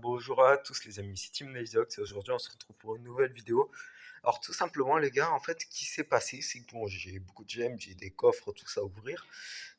Bonjour à tous les amis, c'est Team Nizox et aujourd'hui on se retrouve pour une nouvelle vidéo. Alors tout simplement les gars, en fait, ce qui s'est passé, c'est que bon, j'ai beaucoup de gemmes, j'ai des coffres, tout ça à ouvrir.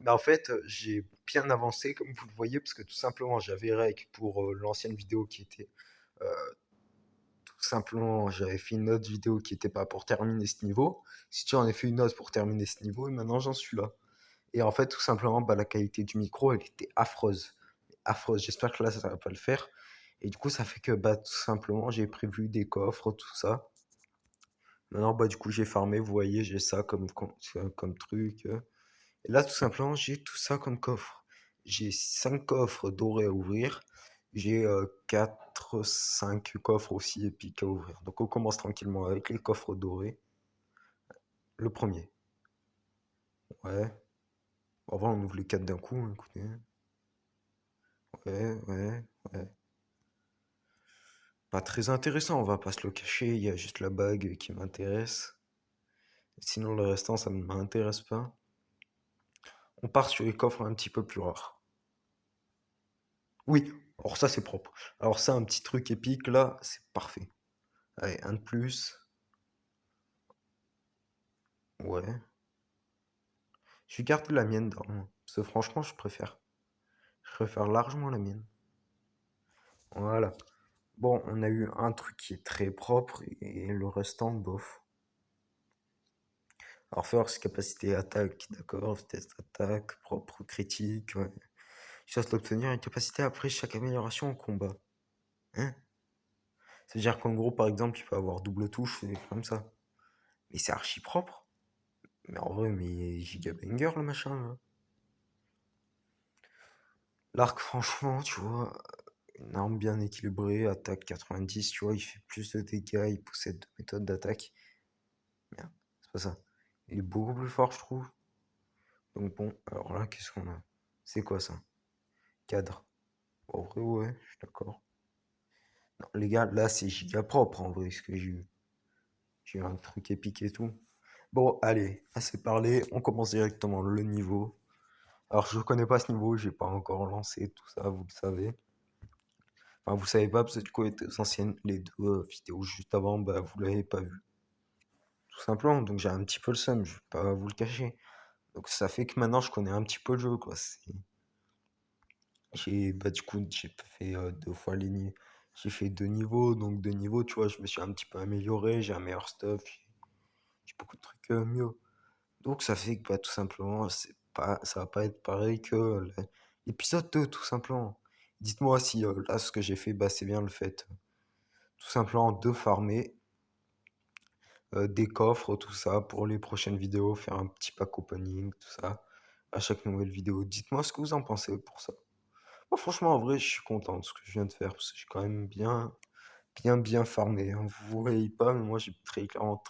Mais en fait, j'ai bien avancé comme vous le voyez parce que tout simplement j'avais rec pour l'ancienne vidéo qui était tout simplement, j'avais fait une autre vidéo qui était pas pour terminer ce niveau. Si tu en as fait une autre pour terminer ce niveau et maintenant j'en suis là. Et en fait, tout simplement, bah, la qualité du micro, elle était affreuse. Affreuse. J'espère que là, ça va pas le faire. Et du coup, ça fait que, bah, tout simplement, j'ai prévu des coffres, tout ça. Maintenant, bah, du coup, j'ai farmé. Vous voyez, j'ai ça comme truc. Et là, tout simplement, j'ai tout ça comme coffre. J'ai 5 coffres dorés à ouvrir. J'ai 4, 5 coffres aussi épiques à ouvrir. Donc, on commence tranquillement avec les coffres dorés. Le premier. Ouais. On va voir, on ouvre les 4 d'un coup, hein, écoutez. Ouais, ouais, ouais. Pas très intéressant, on va pas se le cacher, il y a juste la bague qui m'intéresse. Sinon, le restant, ça ne m'intéresse pas. On part sur les coffres un petit peu plus rares. Oui, alors ça, c'est propre. Alors ça, un petit truc épique, là, c'est parfait. Allez, un de plus. Ouais. Je vais garder la mienne, dans. Parce que franchement, je préfère. Je préfère largement la mienne. Voilà. Bon, on a eu un truc qui est très propre et le restant, bof. Alors, force, capacité attaque, d'accord, vitesse d'attaque, propre, critique, ouais. Chasse d'obtenir une capacité après chaque amélioration au combat. Hein? C'est-à-dire qu'en gros, par exemple, il peut avoir double touche, et comme ça. Mais c'est archi propre. Mais en vrai, mais giga banger le machin là. L'arc, franchement, tu vois, une arme bien équilibrée, attaque 90, tu vois, il fait plus de dégâts, il possède deux méthodes d'attaque. Merde, c'est pas ça. Il est beaucoup plus fort, je trouve. Donc bon, alors là, qu'est-ce qu'on a? C'est quoi ça? Cadre. En vrai, ouais, je suis d'accord. Non, les gars, là, c'est giga propre en vrai, ce que j'ai eu. J'ai eu un truc épique et tout. Bon, allez, assez parlé, on commence directement le niveau. Alors, je connais pas ce niveau, j'ai pas encore lancé tout ça, vous le savez. Enfin, vous savez pas, parce que du coup, les anciennes, les deux vidéos juste avant, bah, vous l'avez pas vu. Tout simplement, donc j'ai un petit peu le seum, je vais pas vous le cacher. Donc, ça fait que maintenant, je connais un petit peu le jeu, quoi. Bah, du coup, j'ai fait deux fois les niveaux. J'ai fait deux niveaux, donc deux niveaux, tu vois, je me suis un petit peu amélioré, j'ai un meilleur stuff, j'ai beaucoup de trucs mieux. Donc ça fait que bah, tout simplement, ça va pas être pareil que l'épisode 2, tout simplement. Dites-moi si là, ce que j'ai fait, bah, c'est bien le fait, tout simplement, de farmer des coffres, tout ça, pour les prochaines vidéos, faire un petit pack opening, tout ça, à chaque nouvelle vidéo. Dites-moi ce que vous en pensez pour ça. Moi, franchement, en vrai, je suis content de ce que je viens de faire, parce que j'ai quand même bien farmé, hein. Vous voyez pas, mais moi, j'ai très clairement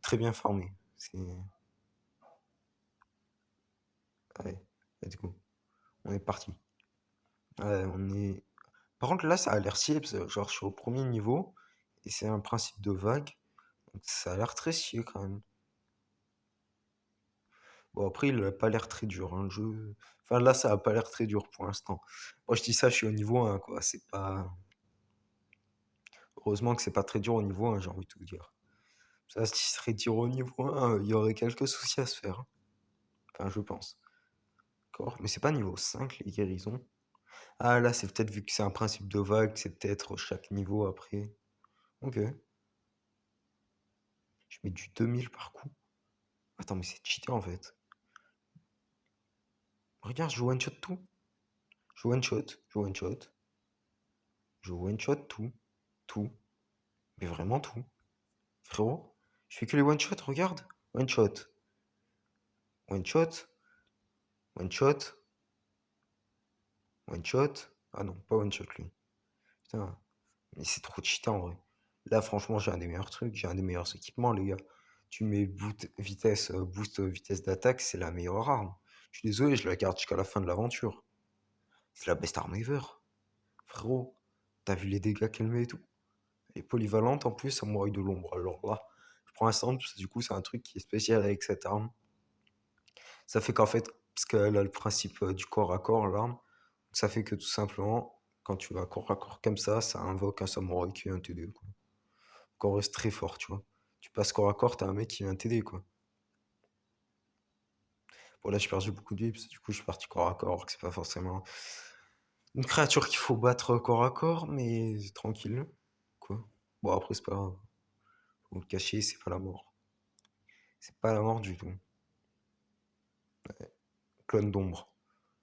très bien farmé. Ouais, let's go. On est parti. Ouais, on est. Par contre, là, ça a l'air stylé, parce que genre, je suis au premier niveau, et c'est un principe de vague, donc ça a l'air très stylé quand même. Bon, après, il a pas l'air très dur, hein, le jeu. Enfin, là, ça a pas l'air très dur pour l'instant. Moi, je dis ça, je suis au niveau 1, quoi. C'est pas. Heureusement que c'est pas très dur au niveau 1, j'ai envie de tout dire. Ça, si ce serait dur au niveau 1, il y aurait quelques soucis à se faire, hein. Enfin, je pense. D'accord? Mais c'est pas niveau 5, les guérisons. Ah, là, c'est peut-être vu que c'est un principe de vague, c'est peut-être chaque niveau après. Ok. Je mets du 2000 par coup. Attends, mais c'est cheaté en fait. Regarde, je one shot tout. Je one shot, je one shot, je one shot tout. Tout. Mais vraiment tout. Frérot, je fais que les one shot, regarde. One shot. One shot. One shot. One shot. Ah non, pas one shot lui. Putain. Mais c'est trop cheaté en vrai. Là, franchement, j'ai un des meilleurs trucs, j'ai un des meilleurs équipements, les gars. Tu mets boost vitesse d'attaque, c'est la meilleure arme. Je suis désolé, je la garde jusqu'à la fin de l'aventure. C'est la best arm ever. Frérot, t'as vu les dégâts qu'elle met et tout? Elle est polyvalente en plus, samouraï de l'ombre. Alors là, je prends un stand, parce que du coup, c'est un truc qui est spécial avec cette arme. Ça fait qu'en fait, parce qu'elle a le principe du corps à corps, l'arme, ça fait que tout simplement, Quand tu vas corps à corps comme ça invoque un samouraï qui vient t'aider, quoi. Qu'on reste très fort, tu vois. Tu passes corps à corps, t'as un mec qui vient t'aider, quoi. Bon, là, j'ai perdu beaucoup de vie, parce que du coup, je suis parti corps à corps, que c'est pas forcément une créature qu'il faut battre corps à corps, mais tranquille, quoi. Bon, après, c'est pas grave. Faut le cacher, c'est pas la mort. C'est pas la mort du tout. Clone d'ombre.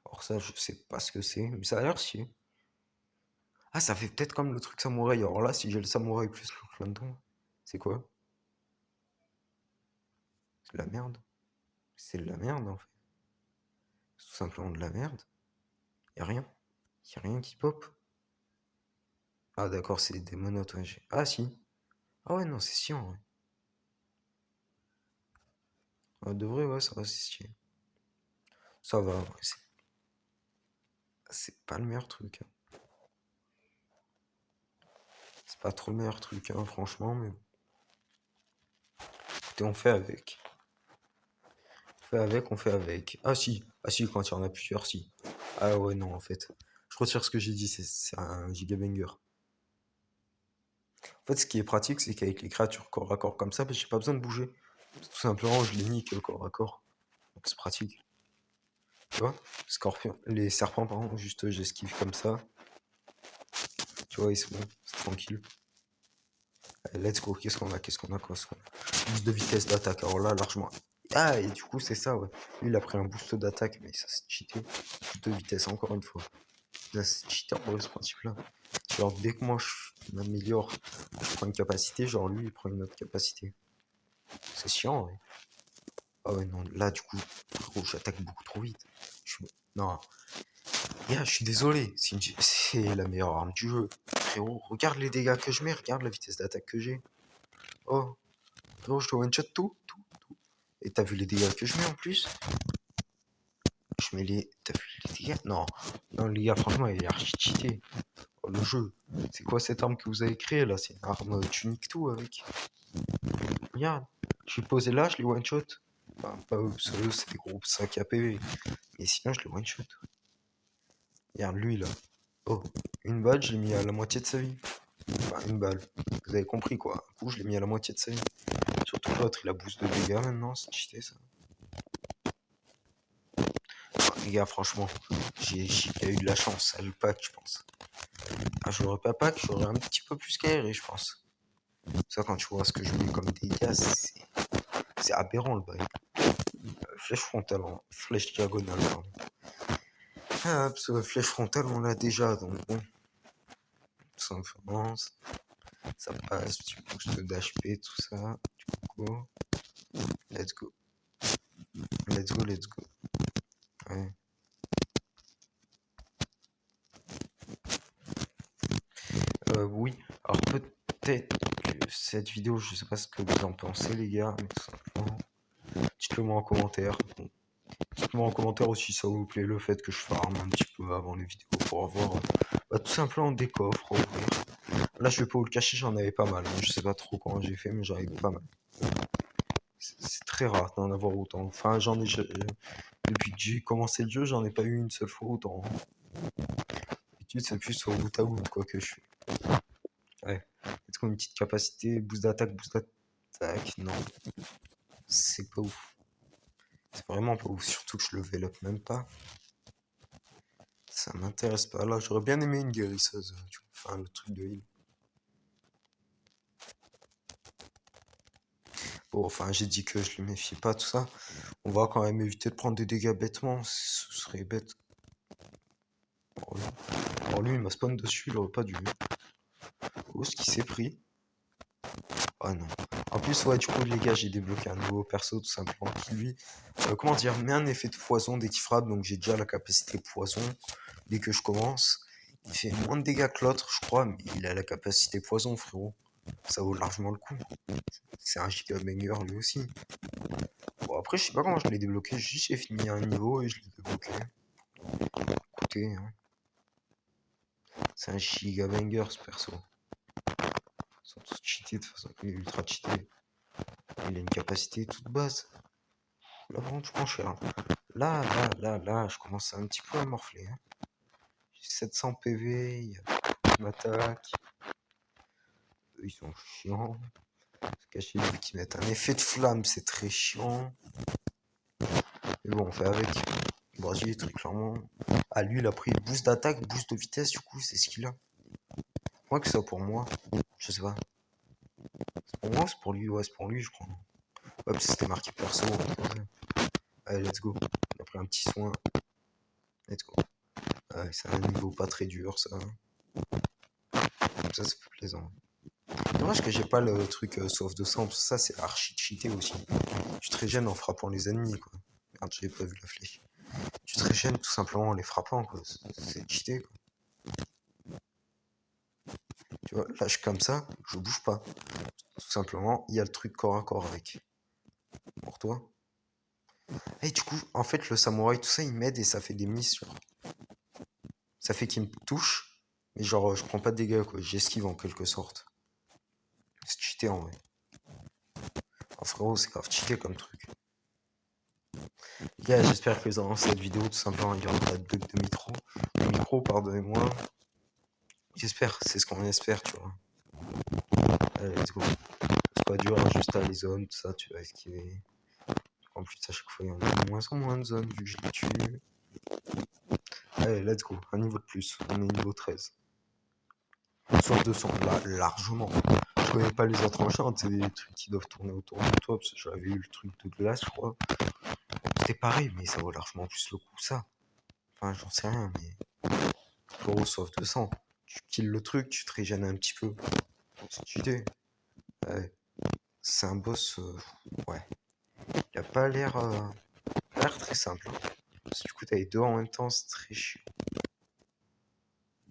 Alors ça, je sais pas ce que c'est, mais ça a l'air si. Ah, ça fait peut-être comme le truc samouraï. Alors là, si j'ai le samouraï plus le clone d'ombre, c'est quoi? C'est de la merde. C'est de la merde, en fait. C'est tout simplement de la merde. Y a rien. Y a rien qui pop. Ah, d'accord, c'est des monotes, ouais. Ah, si. Ah ouais, non, c'est chiant, ouais. Ah, de vrai, ouais, ça va, c'est stylé. Ça va, ouais, c'est pas le meilleur truc, hein. C'est pas trop le meilleur truc, hein, franchement, mais écoutez, on fait avec. On fait avec, on fait avec. Ah si, ah si, quand il y en a plusieurs, si. Ah ouais, non, en fait. Je retire ce que j'ai dit, c'est un giga banger. En fait, ce qui est pratique, c'est qu'avec les créatures corps à corps comme ça, bah, j'ai pas besoin de bouger. Tout simplement, je les nique corps à corps. Donc c'est pratique. Tu vois? Scorpion, les serpents, pardon, juste j'esquive comme ça. Tu vois, et c'est bon, c'est tranquille. Allez, let's go, qu'est-ce qu'on a, qu'est-ce qu'on a, quoi, boost de vitesse d'attaque, alors là, largement. Ah, et du coup, c'est ça, ouais. Lui, il a pris un boost d'attaque, mais ça, c'est cheaté. Boost de vitesse, encore une fois. Là, c'est cheaté en vrai, ce principe-là. Genre, dès que moi, je m'améliore, je prends une capacité, genre, lui, il prend une autre capacité. C'est chiant, ouais. Ah ouais, non, là, du coup, frérot, j'attaque beaucoup trop vite. Non, yeah, je suis désolé, c'est la meilleure arme du jeu. Frérot, regarde les dégâts que je mets, regarde la vitesse d'attaque que j'ai. Oh, frérot, je te one-shot tout. Et t'as vu les dégâts que je mets en plus? Je mets les... T'as vu les dégâts? Non, non, les gars, franchement, il est archi cheaté. Oh, le jeu, c'est quoi cette arme que vous avez créée, là? C'est une arme tunique tout, avec. Regarde, je suis posé là, je les one-shot. Enfin, pas eux, parce que eux, c'est des groupes 5 APV. Mais sinon, je les one-shot. Regarde, lui, là. Oh, une balle, je l'ai mis à la moitié de sa vie. Enfin, une balle. Vous avez compris, quoi. Un coup, je l'ai mis à la moitié de sa vie. Surtout l'autre, il a boost de dégâts maintenant, c'est cheaté, ça. Enfin, les gars, franchement, j'ai eu de la chance à le pack, je pense. Ah, je l'aurais pas pack, j'aurais un petit peu plus galéré, je pense. Ça, quand tu vois ce que je mets comme dégâts, c'est aberrant, le bail. Flèche frontale, flèche diagonale, pardon. Ah, parce que flèche frontale, on l'a déjà, donc bon. Tout simplement, ça passe, petit boost d'HP, tout ça. Du coup, let's go. Let's go, let's go. Ouais. Oui, alors peut-être que cette vidéo, je sais pas ce que vous en pensez, les gars, mais tout simplement, dites-le moi en commentaire. Bon, dites-le moi en commentaire aussi si ça vous plaît le fait que je farme un petit peu avant les vidéos pour avoir tout simplement des coffres à ouvrir. Là, je vais pas vous le cacher, j'en avais pas mal, hein. Je sais pas trop comment j'ai fait, mais j'en avais pas mal. C'est très rare d'en avoir autant. Enfin, depuis que j'ai commencé le jeu, j'en ai pas eu une seule fois autant. D'habitude, c'est plus au goutte à goutte, quoi, que je fais. Ouais. Est-ce qu'on a une petite capacité, boost d'attaque? Non. C'est pas ouf. C'est vraiment pas ouf, surtout que je level up même pas. Ça m'intéresse pas. Là, j'aurais bien aimé une guérisseuse, tu vois. Enfin, le truc de heal. Bon, enfin, j'ai dit que je le méfie pas, tout ça. On va quand même éviter de prendre des dégâts bêtement. Ce serait bête. Alors lui, il m'a spawn dessus, il aurait pas dû. Oh, ce qui s'est pris. Ah non. En plus, ouais, du coup, les gars, j'ai débloqué un nouveau perso, tout simplement, qui lui, comment dire, met un effet de poison dès qu'il frappe, donc j'ai déjà la capacité poison dès que je commence. Il fait moins de dégâts que l'autre, je crois, mais il a la capacité poison, frérot. Ça vaut largement le coup. C'est un giga banger lui aussi. Bon, après, je sais pas comment je l'ai débloqué, juste j'ai fini un niveau et je l'ai débloqué. Écoutez, hein. C'est un giga banger ce perso. Ils sont tous cheatés de toute façon, il est ultra cheaté. Il a une capacité toute basse. Là, vraiment, tu prends cher. Là, je commence un petit peu à morfler, hein. 700 PV, il m'attaque. Eux, ils sont chiants. Se cacher vu qu'ils mettent un effet de flamme, c'est très chiant. Mais bon, on fait avec. Brasier, très clairement. Ah, lui, il a pris boost d'attaque, boost de vitesse, du coup, c'est ce qu'il a. Moi que ça pour moi. Je sais pas. C'est pour moi ou c'est pour lui? Ouais, c'est pour lui, je crois. Ouais, parce que c'était marqué perso. Allez, let's go. Il a pris un petit soin. Let's go. Ouais, c'est un niveau pas très dur, ça. Comme ça fait plaisant. Dommage que j'ai pas le truc sauf de sang, parce que ça, c'est archi cheaté aussi. Tu te régènes en frappant les ennemis, quoi. Merde, j'ai pas vu la flèche. Tu te régènes tout simplement en les frappant, quoi. C'est cheaté, quoi. Tu vois, là, je suis comme ça, je bouge pas. Tout simplement, il y a le truc corps à corps avec. Pour toi. Et du coup, en fait, le samouraï, tout ça, il m'aide et ça fait des miss, genre. Ça fait qu'il me touche, mais genre, je prends pas de dégâts, quoi. J'esquive en quelque sorte. C'est cheaté, en vrai. Oh, frérot, c'est grave cheaté comme truc. Les gars, j'espère que dans cette vidéo, tout simplement, il n'y aura pas de bug de micro, pardonnez-moi. J'espère, c'est ce qu'on espère, tu vois. Allez, let's go. C'est pas dur, hein, juste à les zones, tout ça, tu vas esquiver. En plus, à chaque fois, il y en a de moins en moins de zones, vu que je les tue. Allez, let's go, un niveau de plus, on est niveau 13. Sauf 200, là, largement. Je connais pas les autres enchants, c'est des trucs qui doivent tourner autour de toi, parce que j'avais eu le truc de glace, je crois. C'était pareil, mais ça vaut largement plus le coup, ça. Enfin, j'en sais rien, mais... Gros, sauf 200. Tu kills le truc, tu te régènes un petit peu. C'est cheaté. Ouais. C'est un boss... ouais. Il a pas l'air très simple. Hein. Parce que du coup, t'as les deux en même temps, c'est très chiant.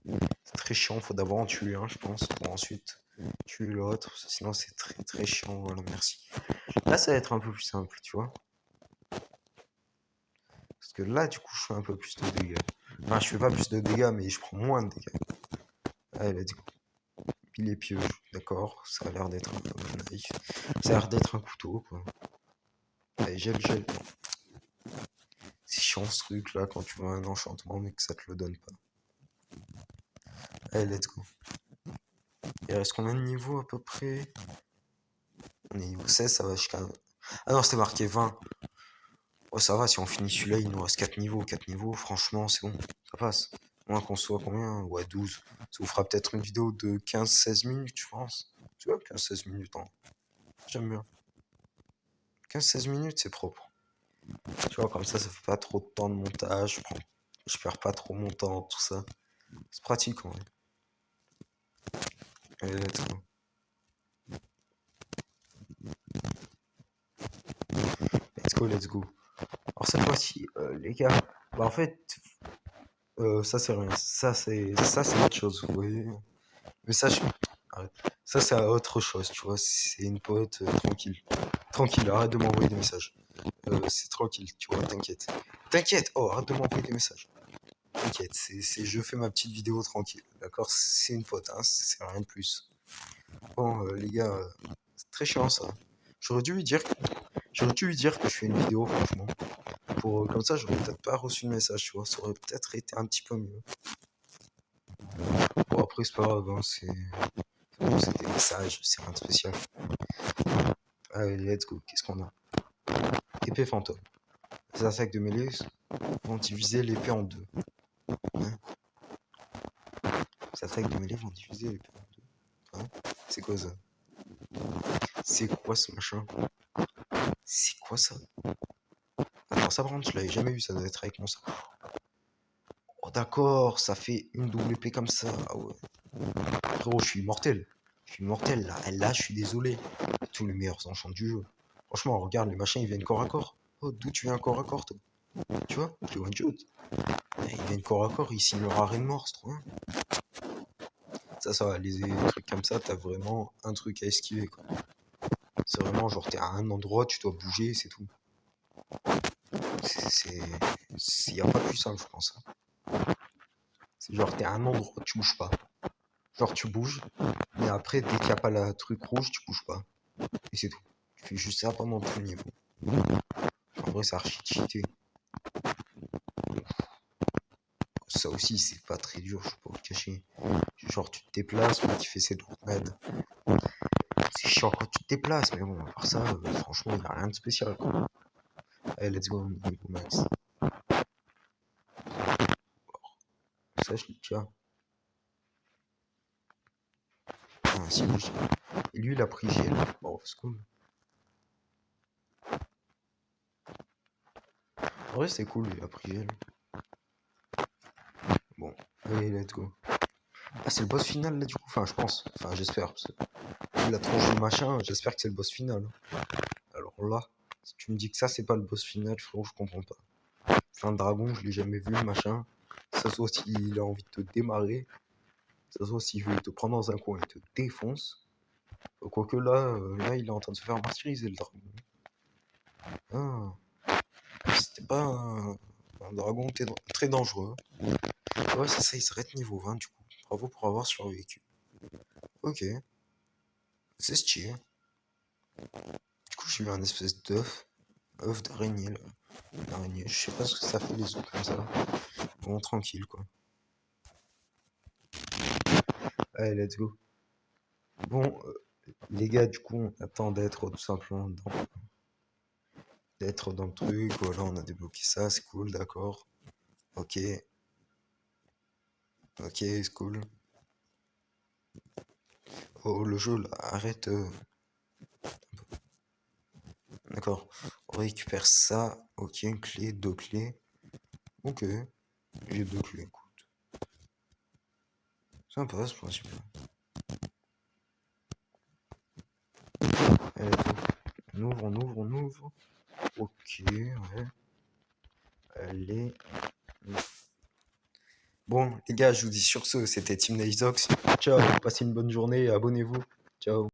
C'est très chiant, faut d'abord en tuer un, je pense, pour ensuite tuer l'autre. Sinon, c'est très très chiant. Voilà, merci. Là, ça va être un peu plus simple, tu vois. Parce que là, du coup, je fais un peu plus de dégâts. Enfin, je fais pas plus de dégâts, mais je prends moins de dégâts. Allez, let's go. Pile et pioche, d'accord. Ça a l'air d'être un peu naïf. Ça a l'air d'être un couteau, quoi. Allez, gel. C'est chiant ce truc là quand tu vois un enchantement mais que ça te le donne pas. Allez, let's go. Il reste combien de niveaux à peu près? On est niveau 16, ça va jusqu'à... Ah non, c'était marqué 20. Oh, ça va, si on finit celui-là, il nous reste 4 niveaux. 4 niveaux, franchement, c'est bon, ça passe. Moins qu'on soit combien? Ouais, 12. Ça vous fera peut-être une vidéo de 15-16 minutes, je pense. Tu vois, 15-16 minutes, hein. J'aime bien. 15-16 minutes, c'est propre. Tu vois, comme ça fait pas trop de temps de montage. Je perds pas trop mon temps, tout ça. C'est pratique, en vrai. Allez, let's go. Let's go. Alors cette fois-ci, les gars, bah en fait, ça c'est rien. Ça c'est autre chose, vous voyez. Mais ça, arrête. Ça c'est autre chose, tu vois. C'est une pote tranquille. Tranquille, arrête de m'envoyer des messages. C'est tranquille, tu vois, t'inquiète. T'inquiète, oh, arrête de m'envoyer des messages. T'inquiète, je fais ma petite vidéo tranquille, d'accord? C'est une pote, hein, c'est rien de plus. Bon, les gars, c'est très chiant ça. J'aurais dû lui dire, que je fais une vidéo, franchement. Comme ça, j'aurais peut-être pas reçu le message, tu vois. Ça aurait peut-être été un petit peu mieux. Bon, après, c'est pas grave, hein, c'est des messages, c'est rien de spécial. Allez, let's go. Qu'est-ce qu'on a? Épée fantôme. Les attaques de mêlée vont diviser l'épée en deux. Hein, les attaques de mêlée vont diviser l'épée en deux. Hein, c'est quoi ça? C'est quoi ce machin? C'est quoi ça? Attends, ça par contre, je l'avais jamais vu, ça doit être avec mon sabre. Oh d'accord, ça fait une double épée comme ça. Ah ouais. Frérot, je suis immortel. Je suis immortel là. Là, je suis désolé. Tous les meilleurs enchants du jeu. Franchement, regarde, les machins, ils viennent corps à corps. Oh, d'où tu viens corps à corps, toi? Tu vois, je one shot. Ils viennent corps à corps, ils signent leur arrêt de mort, c'est trop bien. Ça va, les trucs comme ça, t'as vraiment un truc à esquiver, quoi. C'est vraiment genre, t'es à un endroit, tu dois bouger, c'est tout. Y a pas plus simple, je pense. C'est genre, t'es à un endroit, tu bouges pas. Genre, tu bouges, mais après, dès qu'il n'y a pas le truc rouge, tu bouges pas. Et c'est tout. Tu fais juste ça pendant tout le niveau. En vrai, c'est archi cheaté. ça aussi, c'est pas très dur, je peux pas vous le cacher. Genre, tu te déplaces, mais tu fais ses tournades. C'est chiant quand tu te déplaces, mais bon, à part ça, franchement, il a rien de spécial, quoi. Allez, let's go, niveau max. Ça, je l'ai déjà. Ah, si, lui, et lui, il a pris gel. Bon, c'est cool. En vrai, c'est cool, il a pris gel. Bon, allez, let's go. Ah, c'est le boss final, là, du coup. Enfin, je pense. Enfin, j'espère. Parce que il a tronché le machin, j'espère que c'est le boss final. Alors là, si tu me dis que ça, c'est pas le boss final, frérot, je comprends pas. Enfin, le dragon, je l'ai jamais vu, le machin. Ça soit s'il a envie de te démarrer. Ça soit s'il veut te prendre dans un coin et te défonce. Quoique là, là, il est en train de se faire martyriser, le dragon. Ah, c'était pas un dragon très dangereux. Ouais, c'est ça, il s'arrête niveau 20, du coup. Bravo pour avoir survécu. Ok, c'est stylé. Du coup, j'ai eu un espèce œuf d'araignée, là. Une araignée, je sais pas ce que ça fait les œufs comme ça. Bon, tranquille, quoi. Allez, let's go. Bon, les gars, du coup, on attend d'être tout simplement d'être dans le truc. Voilà, on a débloqué ça, c'est cool, d'accord. Ok, ok, c'est cool. Oh, le jeu, là, arrête. D'accord, on récupère ça. Ok, une clé, deux clés. Ok, j'ai deux clés, écoute. Sympa, ce principe. Allez, on ouvre, on ouvre, on ouvre. Ok, ouais. Allez. Bon, les gars, je vous dis sur ce, c'était Team Nizox. Ciao, passez une bonne journée et abonnez-vous. Ciao.